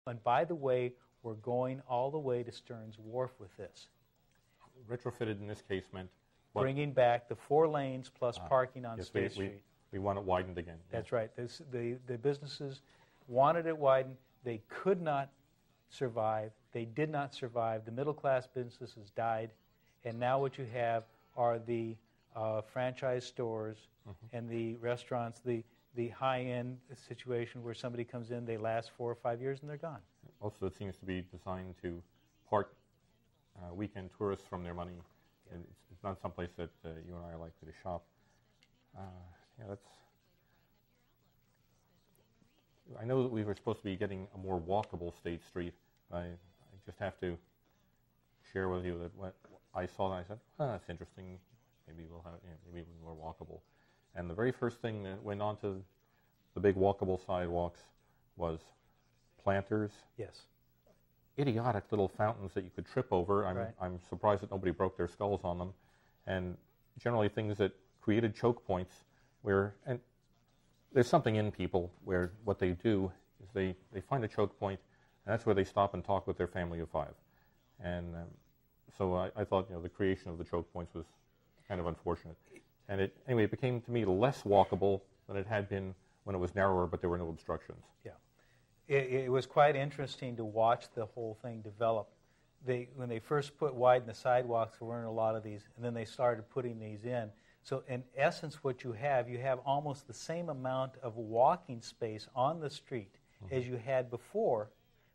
And by the way, we're going all the way to Stearns Wharf with this. Retrofitted in this case meant what? Bringing back the 4 lanes plus parking on State Street. We want it widened again. That's right. The businesses wanted it widened. They could not survive. They did not survive. The middle-class businesses died. And now what you have are the franchise stores and the restaurants, the high-end situation where somebody comes in, they last 4 or 5 years, and they're gone. Also, it seems to be designed to part weekend tourists from their money. Yeah. It's not someplace that you and I are likely to shop. I know that we were supposed to be getting a more walkable State Street. I just have to share with you that when I saw that, I said, that's interesting. Maybe we'll have maybe more walkable. And the very first thing that went onto the big walkable sidewalks was planters. Yes. Idiotic little fountains that you could trip over. Right. I'm surprised that nobody broke their skulls on them. And generally things that created choke points where, and there's something in people where what they do is they find a choke point, and that's where they stop and talk with their family of 5. And so I thought, the creation of the choke points was kind of unfortunate. And it became to me less walkable than it had been when it was narrower, but there were no obstructions. Yeah. It was quite interesting to watch the whole thing develop. When they first widened the sidewalks, there weren't a lot of these, and then they started putting these in. So in essence, what you have almost the same amount of walking space on the street as you had before,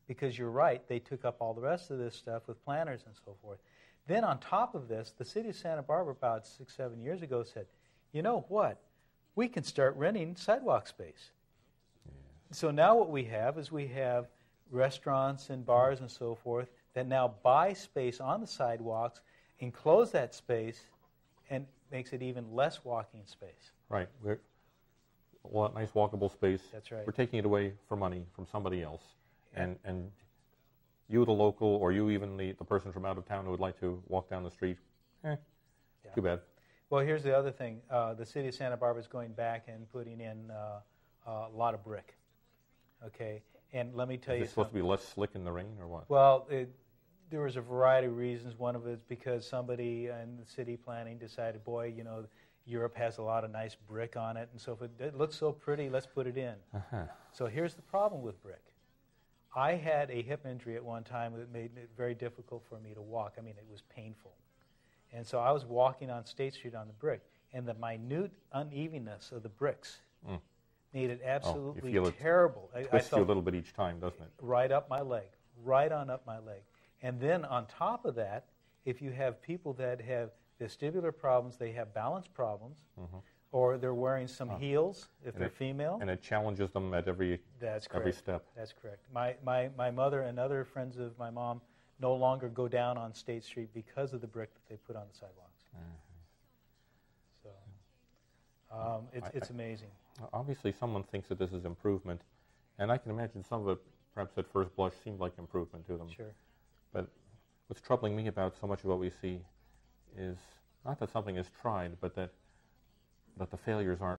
because you're right, they took up all the rest of this stuff with planters and so forth. Then on top of this, the city of Santa Barbara about 6-7 years ago said, you know what, we can start renting sidewalk space. Yeah. So now what we have is restaurants and bars and so forth that now buy space on the sidewalks, enclose that space, and makes it even less walking space. Right. Nice walkable space. That's right. We're taking it away for money from somebody else. Yeah. And you, the local, or you even the person from out of town who would like to walk down the street, too bad. Well, here's the other thing. The city of Santa Barbara is going back and putting in a lot of brick. Okay? And let me tell you something. Is it supposed to be less slick in the rain, or what? Well, there was a variety of reasons. One of it is because somebody in the city planning decided, boy, Europe has a lot of nice brick on it, and so if it looks so pretty, let's put it in. So here's the problem with brick. I had a hip injury at one time that made it very difficult for me to walk. I mean, it was painful. And so I was walking on State Street on the brick, and the minute unevenness of the bricks made it absolutely terrible. It twists you a little bit each time, doesn't it? Right up my leg, right on up my leg. And then on top of that, if you have people that have vestibular problems, they have balance problems, or they're wearing some heels if they're female. And it challenges them at every step. That's correct. My mother and other friends of my mom no longer go down on State Street because of the brick that they put on the sidewalks. So it's amazing. Obviously, someone thinks that this is improvement, and I can imagine some of it, perhaps at first blush, seemed like improvement to them. Sure. But what's troubling me about so much of what we see is not that something is tried, but that the failures aren't